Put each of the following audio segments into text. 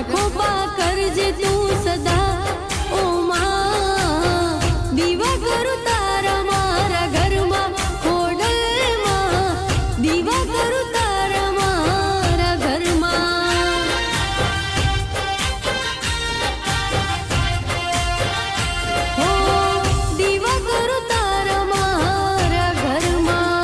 રખોપા કરજે તું સદા ઓ માં દીવા કરું તારા મારા ઘરમાં ખોડલમાં દીવા કરું તારા મારા ઘરમાં હો દીવા કરું તારા મારા ઘરમાં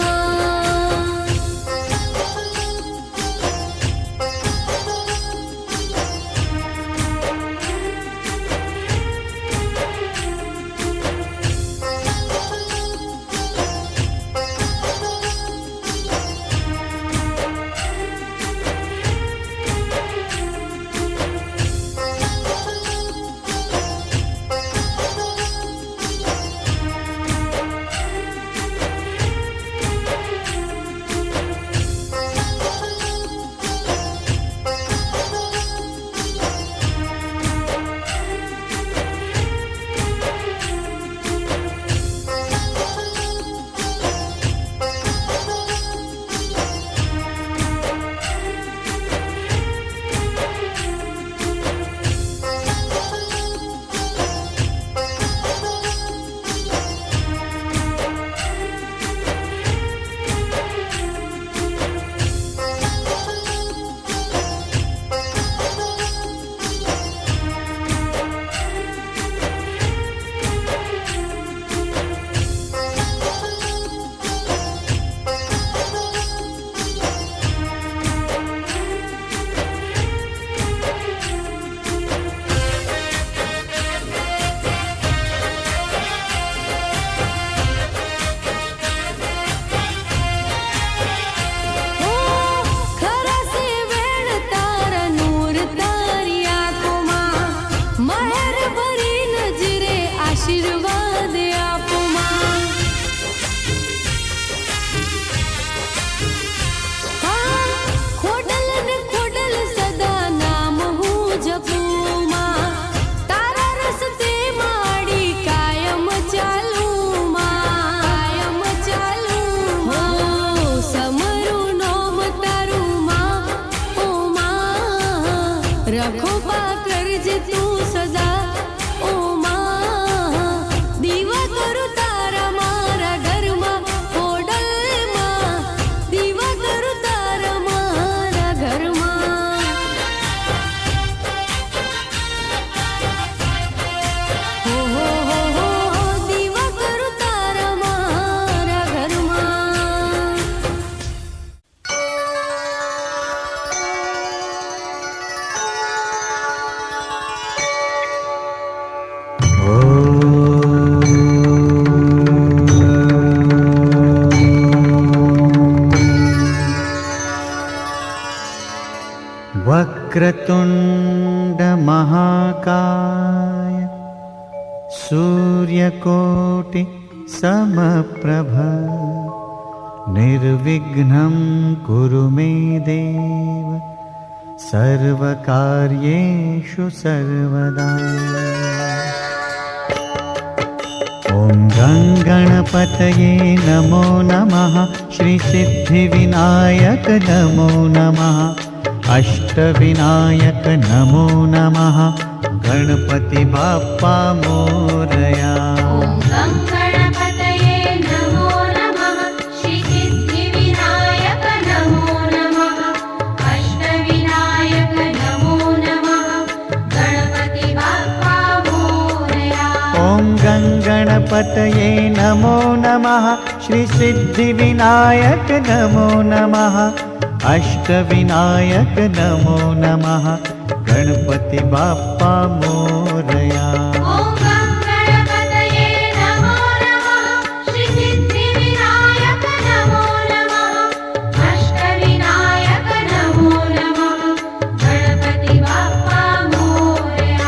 આશીર્વાદ આપો માં ખોડલ ને ખોડલ સદા નામ હું જપું માં તારા રસ્તે માડી કાયમ ચાલુ માં કાયમ ચાલુ હો સમરું નોમ તારું માં ઓ માં રખોપા કરજે તું સદા ઓ દીવા કરું તારા મારા ઘરમાં ખોડલમાં દીવા કરું તારા મારા ઘરમાં હો હો હો હો દીવા કરું તારા મારા ઘરમાં वक्रतुण्ड महाकाय सूर्यकोटि समप्रभ निर्विघ्नं कुरु मे देव सर्वकार्येषु सर्वदा ॐ गणपतये नमो नमः श्री सिद्धिविनायक नमो नमः अष्टविनायक नमो नमः गणपति बाप्पा मोरया गणपतये नमो नमः श्री सिद्धिविनायक नमो नमः अष्टविनायक नमो नमः गणपति बाप्पा मोरया ॐ गणपतये नमो नमः श्री सिद्धिविनायक नमो नमः अष्टविनायक नमो नमः गणपति बाप्पा मोरया गणपतये नमो नमः श्री सिद्धिविनायक नमो नमः अष्टविनायक नमो नमः गणपति बाप्पा मोरया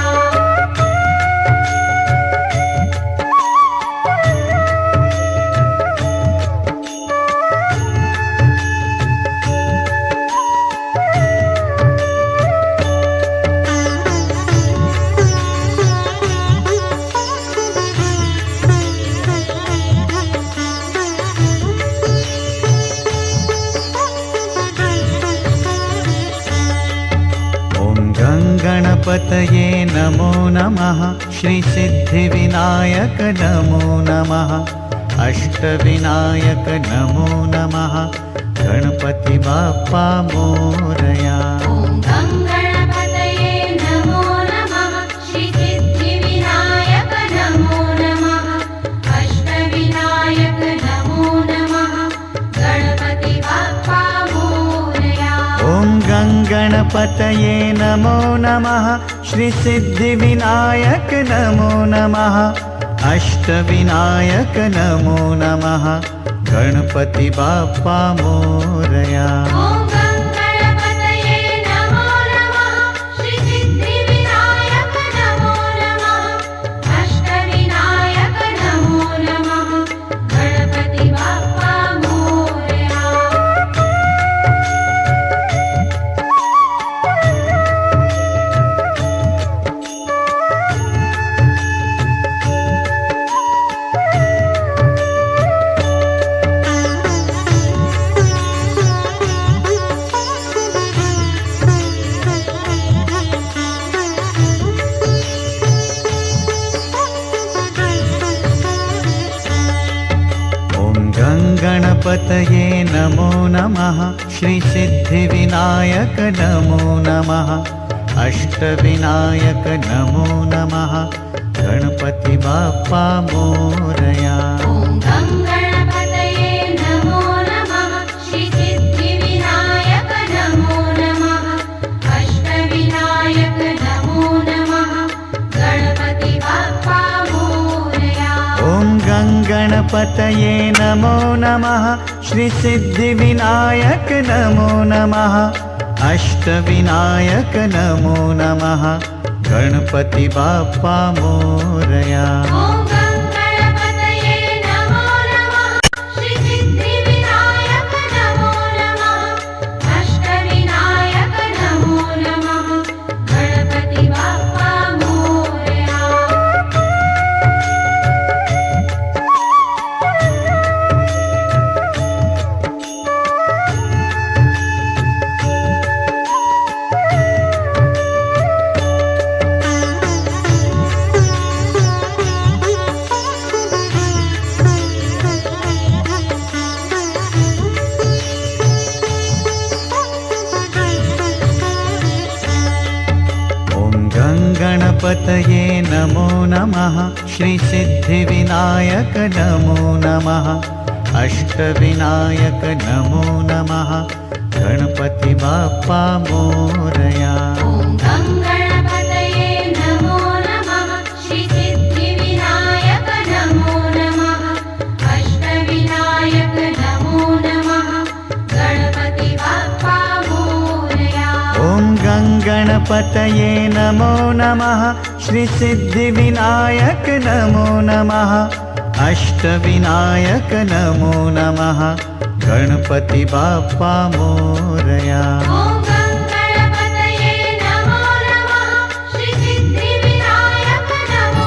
गणपतये नमो नमः श्रीसिद्धिविनायक नमो नमः अष्टविनायक नमो नमः गणपति बाप्पा मोरया। ॐ गङ्गणपतये नमो नमः श्रीसिद्धिविनायक नमो नमः अष्टविनायक नमो नमः गणपति बाप्पा मोरया। ॐ गङ्गणपतये नमो नमः श्रीसिद्धिविनायक नमो नमः अष्टविनायक नमो नमः गणपति बाप्पा मोरया। ॐ गङ्गणपतये नमो नमः श्रीसिद्धिविनायक नमो नमः अष्टविनायक नमो नमः गणपति बाप्पा मोरया। गणपतये नमो नमः श्रीसिद्धिविनायक नमो नमः अष्टविनायक नमो नमः गणपति बाप्पा मोरया। ॐ गङ्गणपतये नमो नमः श्रीसिद्धिविनायक नमो नमः अष्टविनायक नमो नमः गणपति बाप्पा मोरया। ॐ गङ्गणपतये नमो नमः श्रीसिद्धिविनायक नमो नमः अष्टविनायक नमो नमः गणपति बाप्पा मोरया। ॐ गङ्गणपतये नमो नमः श्रीसिद्धिविनायक नमो नमः अष्टविनायक नमो नमः गणपति बाप्पा मोरया। गणपतये नमो नमः श्रीसिद्धिविनायक नमो नमः अष्टविनायक नमो नमः गणपति बाप्पा मोरया। ॐ गङ्गणपतये नमो नमः श्रीसिद्धिविनायक नमो नमः अष्टविनायक नमो नमः गणपति बाप्पा मोरया। ॐ गङ्गणपतये नमो नमः श्रीसिद्धिविनायक नमो नमः अष्टविनायक नमो नमः गणपति बाप्पा मोरया। ॐ गङ्गणपतये नमो नमः श्रीसिद्धिविनायक नमो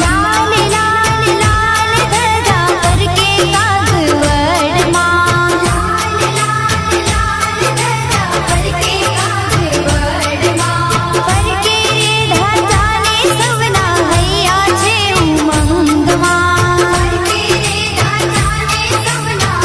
લાલ લાલ લાલ ધજા પર કે કાગવડમાં લાલ લાલ લાલ ધજા પર કે કાગવડમાં પર કે ધજાને સવના હૈયા છે ઉમંગમાં પર કે ધજાને સવના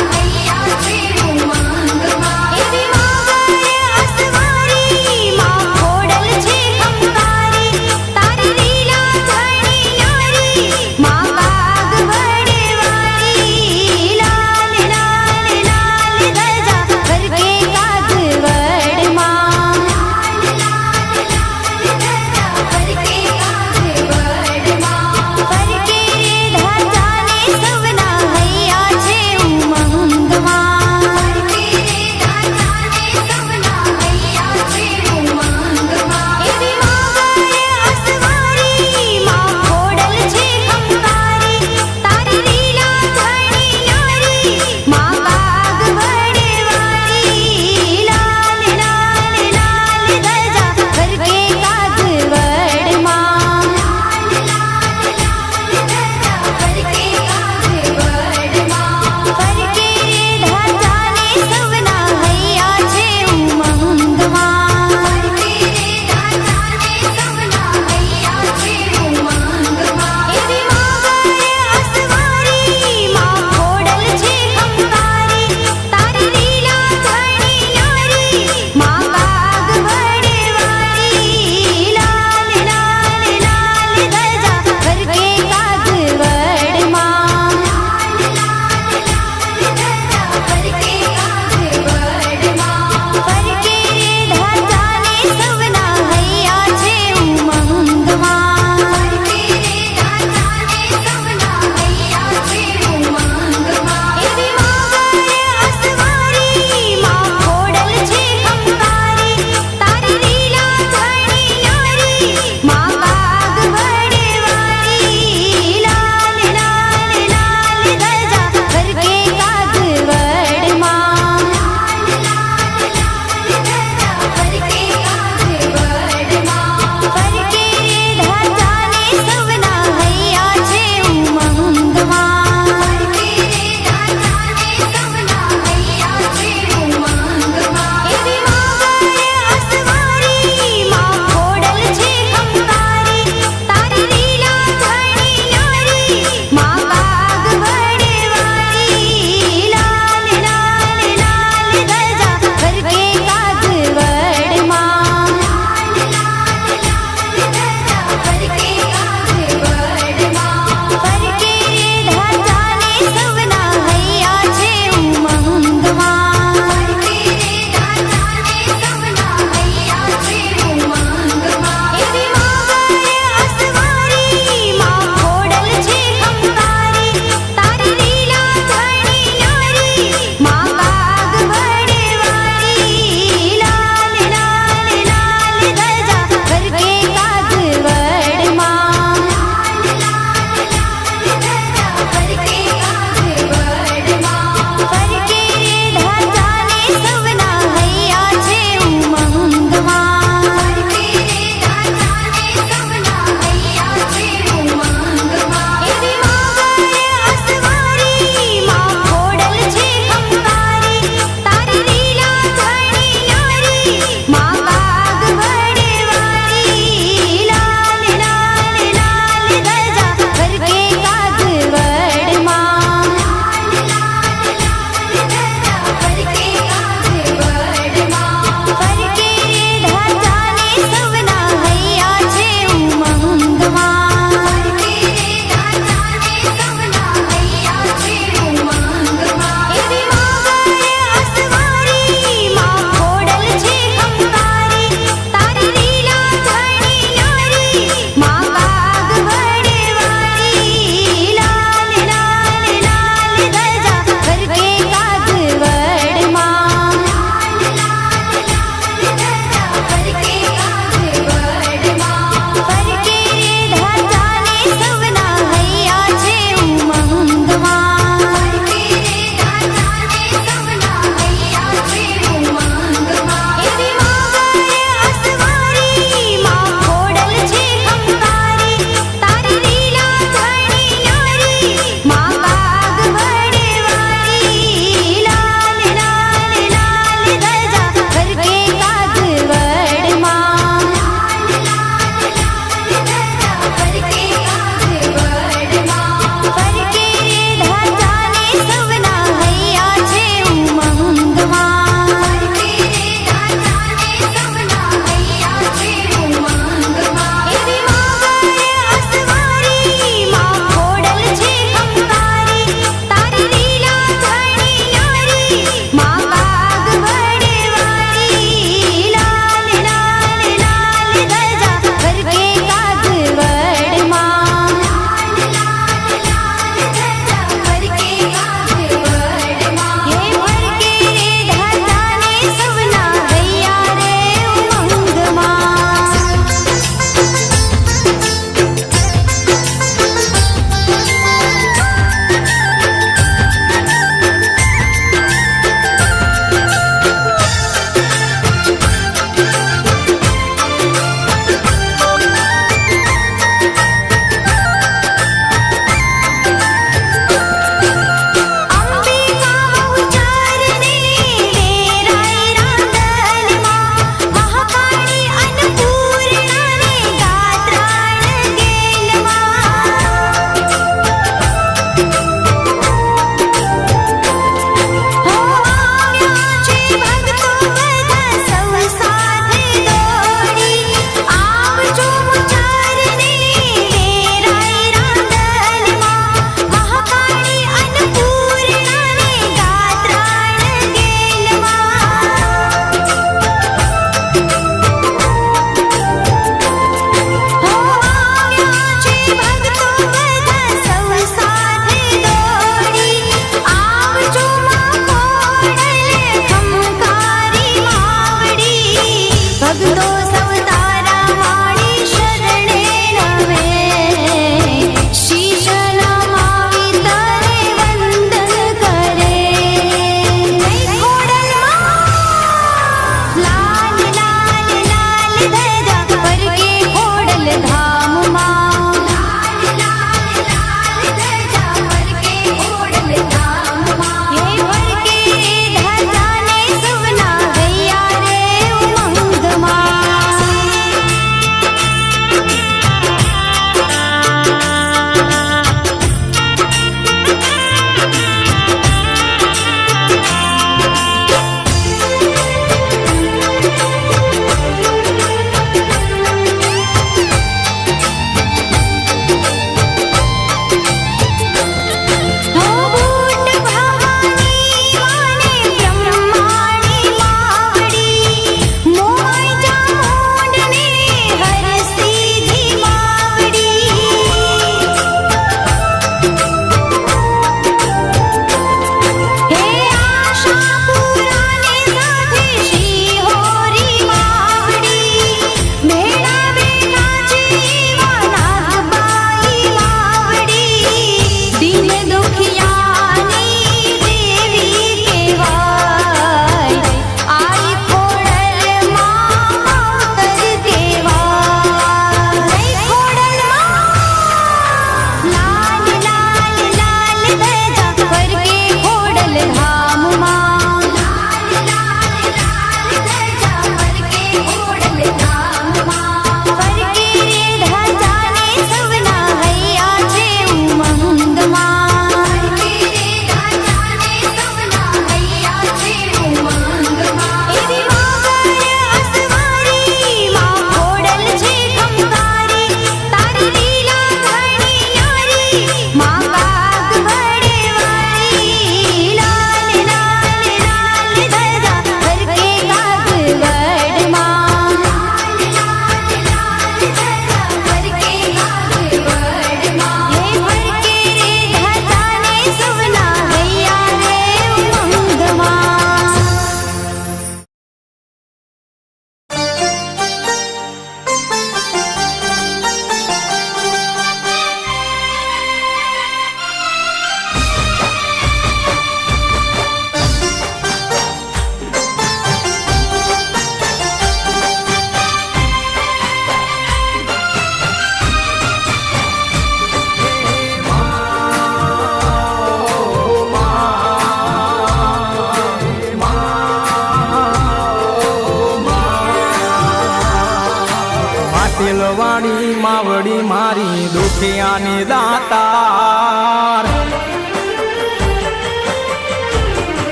માવડી મારી દુખિયાની દાતાર.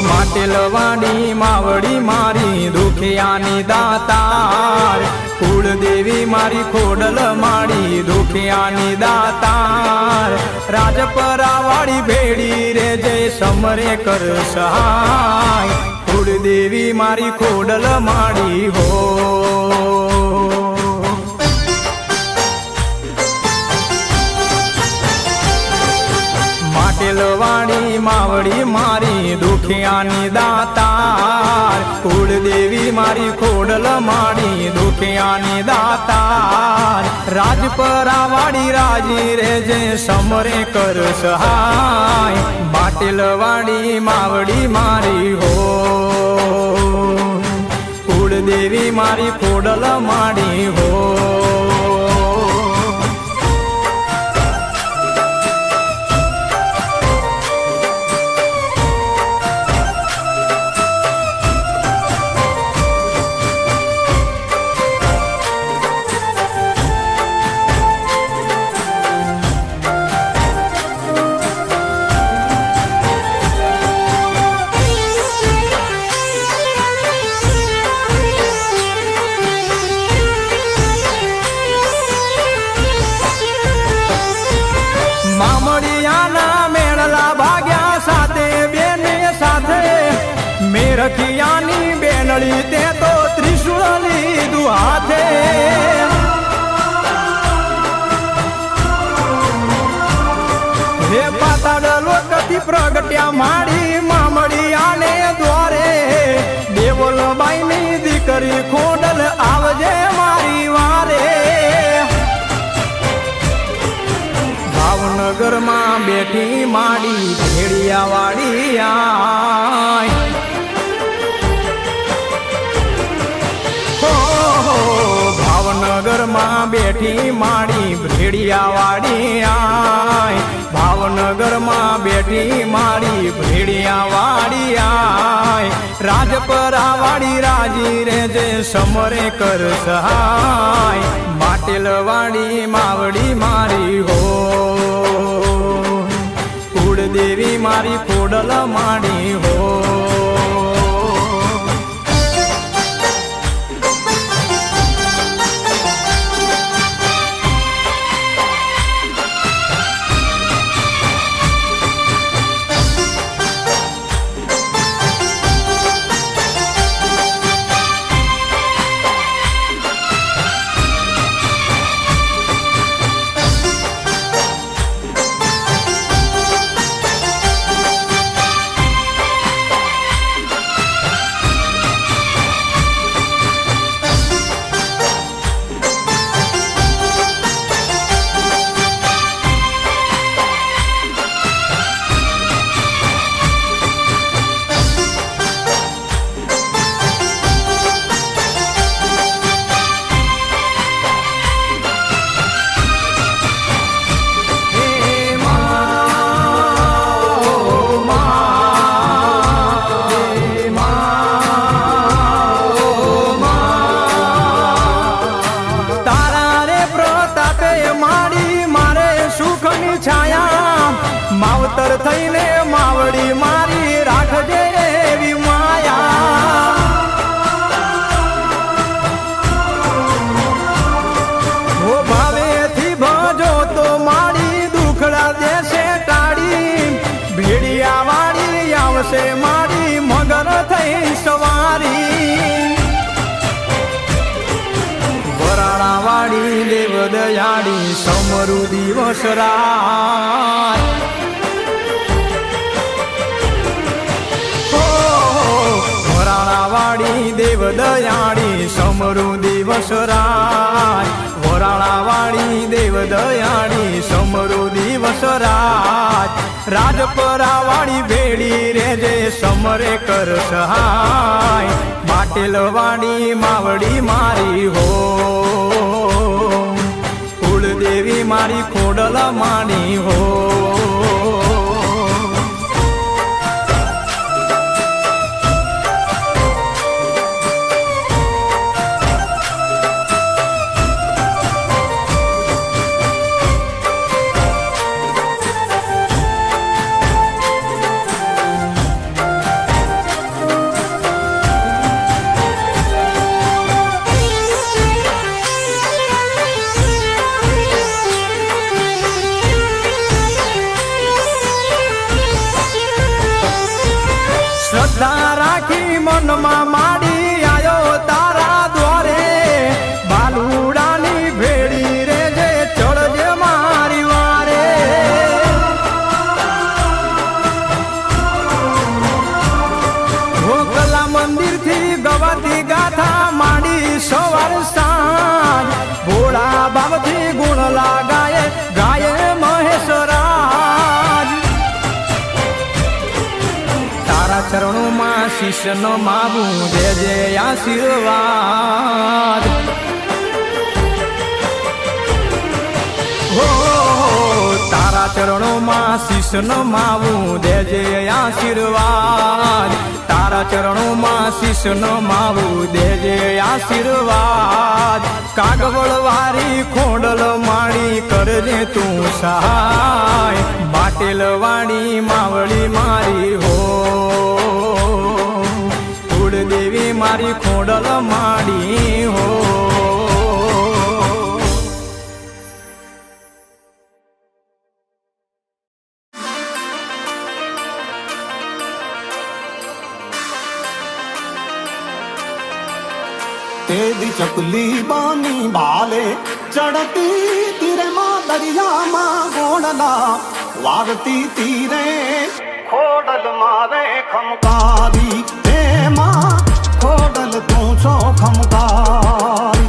માટેલવાડી માવડી મારી દુખિયાની દાતાર. કુળદેવી મારી ખોડલ માડી દુખિયાની દાતાર. રાજપરાવાળી ભેડી રે જય સમરે કર સહાય. કુળદેવી મારી ખોડલ માડી હો. માટેલવાડી માવડી મારી દુખિયાની દાતાર. કુળદેવી મારી ખોડલ માડી દુખિયાની દાતાર. રાજપરાવાળી રાજી રે જે સમરે કર સહાય. માટેલવાડી માવડી મારી હો. કુળદેવી મારી ખોડલ માડી હો. મામડિયાના મેળલા ભાગ્યા સાથે બેને સાથે. મેરખિયાની બેનળી તે તો ત્રિશુળ લીધું હાથે. હે પાતાળ લોકથી પ્રગટ્યા માડી મામડિયાને દ્વારે. દેવલબાઈની દીકરી ખોડલ આવજે મારી વારે. ભાવનગરમાં બેઠી માડી ભેડિયાવાળી આય. હો ભાવનગરમાં બેઠી માડી ભેડિયાવાળી આય. ભાવનગરમાં બેઠી માડી ભેડિયાવાળી આય. રાજપરાવાળી રાજી રે જે સમરે કર સહાય. માટેલવાડી માવડી મારી હો. કુળદેવી મારી ખોડલ માડી હો. માવતર થઈને માવડી મારી રાખજે એવી માયા. હો ભાવેથી ભજો તો મારી દુખડા દેશે ટાળી. ભેડિયાવાળી આવશે મારી મગર થઈ સવારી. વરાણાવાળી દેવ દયાળી સમરુ દિવસ રાત. વરાણાવાળી દેવ દયાળી સમરુ દિવસ રાત. વરાણાવાળી દેવ દયાળી સમરુ દિવસ રાત. રાજપરાવાળી ભેડી રે જે સમરે કર સહાય. માટેલવાળી માવડી મારી હો. કુળદેવી મારી ખોડલ માડી હો. તારા ચરણોમાં શીશ નમાવું દેજે આશીર્વાદ હો તારા ચરણોમાં શીશ નમાવું દેજે આશીર્વાદ તારા ચરણોમાં શીશ નમાવું દેજે આશીર્વાદ કાગવળ વારી ખોડલ માળી કરજે તું સહાય બાટેલ વાળી માવળી મારી હો કુળદેવી મારી ખોડલ માળી હો तेरी चकली बानी भाले चढ़ती तीरे माँ दरिया माँ गोड़ला वारती तीरे खोडल मारे खमकारी हे माँ खोडल तू छो खमकारी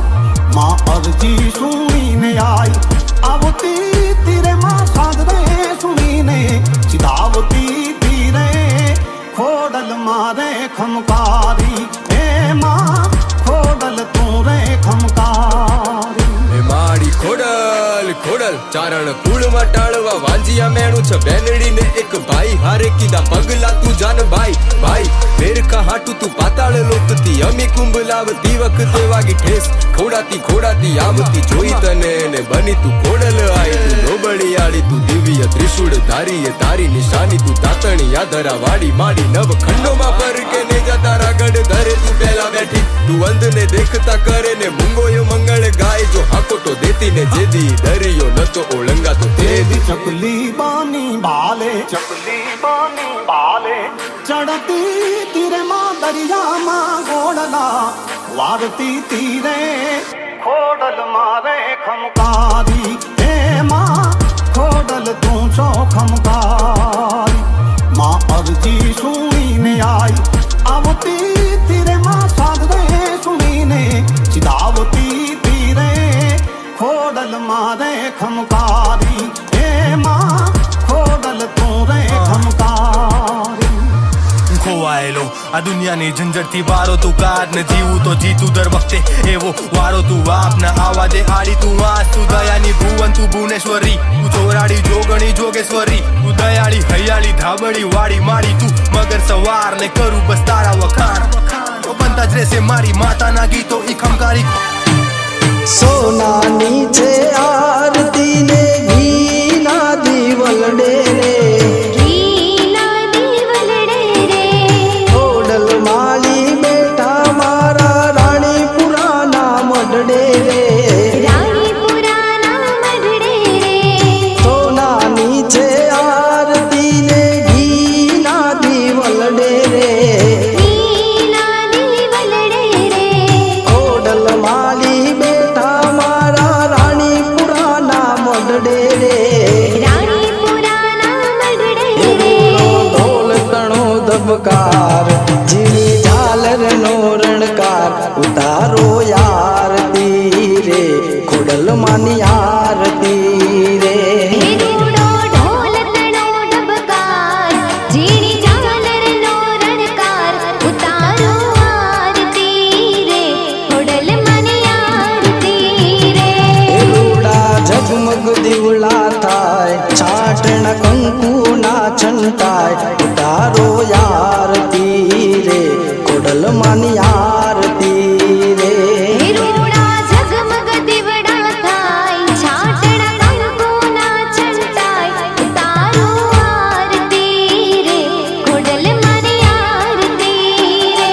माँ अर्जी सुनी आई आवती तीरे माँ साधरे सुनी चिदावती तीरे खोडल मारे खमकारी हे माँ खोडल तू रे खमकारी माड़ी खोडल खोडल चारण कूड़ में टाळवा वांजिया मेणु छ बेनड़ी ने एक भाई हारे कीधा पगला तू जान भाई भाई मेर का हाटू तू पाताल लोकती अमी कुंभ लावती वखते वागी ठेस खोडाती आवती जोई तने ने बनी तू खोडल आई तू नोबड़ी आड़ी तू दिव्य त्रिशूल धारी ये तारी निशानी तू तातणी आधरा वाड़ी माड़ी नव खंडो में पर के ने जा तारा गढ़ धरे तू पहला बैठी तू अंध ने देखता करे ने मुंगो यो मंगल गाय जो हाको तो देती ने जेदी दरियो न तो ओलंगा तो तेरी चकली बानी भाले चढ़ती तीरे माँ दरिया माँ गोड़ला वारती तीरे खोडल मारे खमकारी हे माँ खोडल तू छो खमकारी माँ अर्जी सुनी आई आवती तीरे माँ साधरे सुनी चिदावती तीरे खोडल मारे खमकारी हे माँ खोडल तू रे खमकारी ખોવાયેલો આ દુનિયાની ઝંઝટથી બારો તું કાઢ ને જીવું તો જીતું દર વખતે એવો વારો તું વાપ ને આવા દે આડી તું વાસ તું દયાની ભુવન તું ભુવનેશ્વરી તું ચોરાડી જોગણી જોગેશ્વરી તું દયાળી હૈયાળી ધાબળી વાળી માળી તું મગર સવાર ને કરું બસ તારા વખાણ તો બનતા જ રહેશે મારી માતાના ગીતો ઈ ખમકારી સોનાની છે આરતી ને ઘીના દીવલડે રે ઘીના દીવલડે રે ખોડલ માલી બેઠા મારા રાણીપુરાના મઢડે રે રાણીપુરાના મઢડે રે સોનાની છે આરતી ને ઘીના દીવલડે રે ઘીના દીવલડે રે ખોડલ માલી બેઠા મારા રાણીપુરાના મઢડે રે રાણીપુરાના મઢડે રે ઢોલ તણો ધબકાર ઝીણી ઝાલર નો રણકાર ઉતારો યારતી રે ખોડલ માની આરતી રે રૂડો ઢોલ તણો ડબકાર ઝીણી ઝાલરનો રણકાર ઉતારો આરતી રે ખોડલ માની આરતી રે રૂડા ઝગમગ દીવડા થાય છાટણ કંકુ ના છંટાય ઉતારો યારતી રે ખોડલ માની આરતી રે રૂડા ઝગમગ દીવડા થાય છાટણ કંકુના છંટાય ઉતારો આરતી રે ખોડલ માની આરતી રે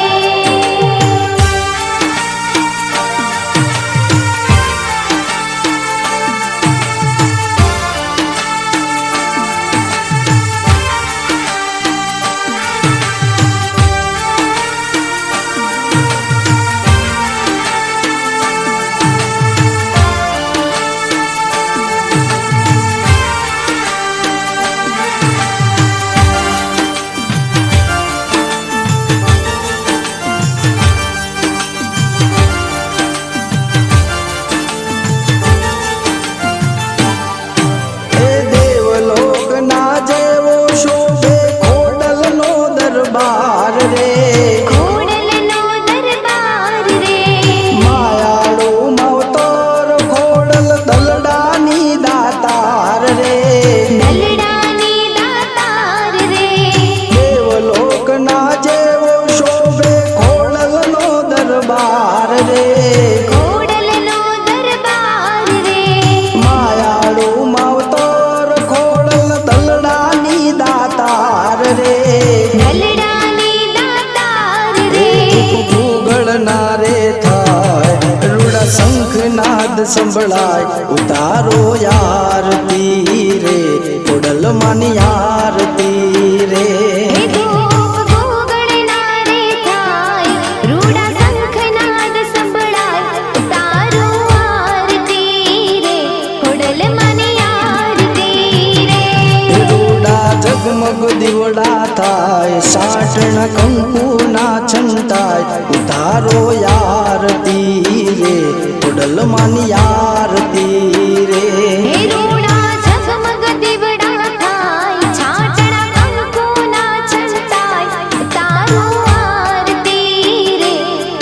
સંભળાય ઉતારો યારતી રે ખોડલ માની આરતી રે હે ગોપ ગોગણના રે થાય રૂડા શંખનાદ સંભળાય તારો આરતી રે ખોડલ માની આરતી રે રૂડા ઝગમગ દીવડા થાય સાટણ કંકુના છંટાય ઉતારો યારતી રે ખોડલ માની આરતી રે હે રૂડા ઝગમગ દીવડા થાય છાટણા કંકુના છંટાય તારો આરતી રે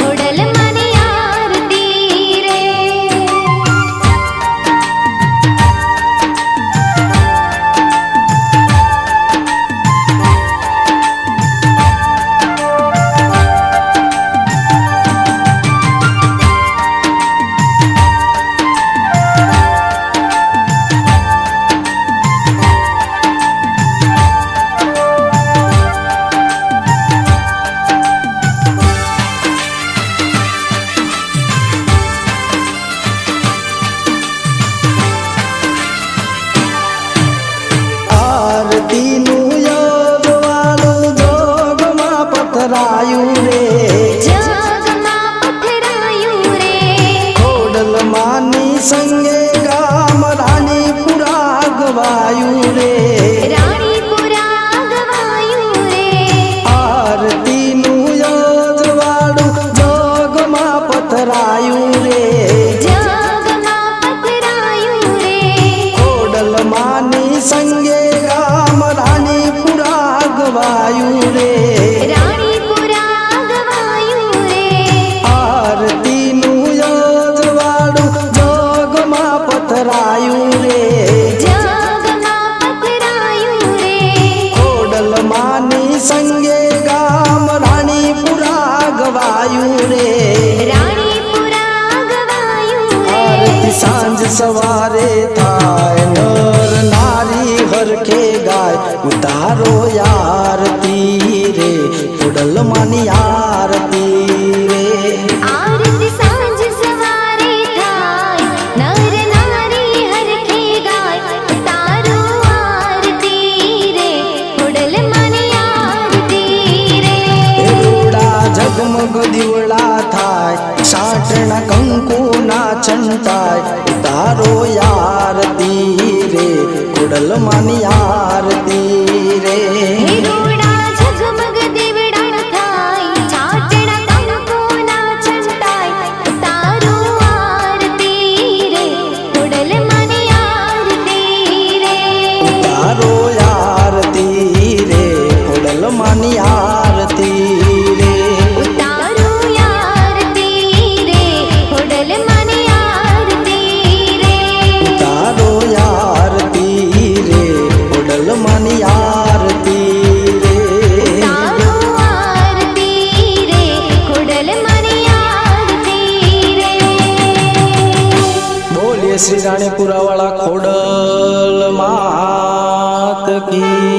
ખોડલ માની આરતી રે આરતીનું યોગવાળું જોગમાં પથરાયું રે જગમાં પથરાયું રે ખોડલ માની સંગે ગામ રાણીપુરા ગવાયું રે રાણીપુરા ગવાયું રે આરતીનું યોગવાળું જોગમાં પથરાયું રે જગમાં પથરાયું રે ખોડલ માની સંગે ગામ રાણીપુરા ગવાયું રે રાણીપુરા ગવાયું રે આરતીનું યોજવાળું જોગમાં પથરાયું રે જગમાં પથરાયું રે ખોડલ માની સંગે ગામ રાણીપુરા ગવાયું રે રાણીપુરા ગવાયું રે આરતી સાંજ સવારે થાય નર નારી હરખે ગાય ઉતારો યારતી રે ખોડલ માની આરતી રે આરતી સાંજ સવારે થાય નર નારી હરખે ગાય તારો આરતી રે ખોડલ માની આરતી રે રૂડા ઝગમગ દીવડા થાય સાટણા કંકુના છંટાય ઉતારો યારતી રે ખોડલ માની આરતી રે હે રૂડા ઝગમગ દીવડા થાય છાટણા કંકુના છંટાય તારો આરતી રે ખોડલ માની આરતી રે ઉતારો યારતી રે ખોડલ માની આરતી રે ઉતારો આરતી રે ખોડલ માની આરતી રે ઉતારો યારતી રે ખોડલ માની આરતી રે તારો આરતી રે ખોડલ માની આરતી રે બોલીએ શ્રી રાણીપુરા વાળા ખોડલ માત કી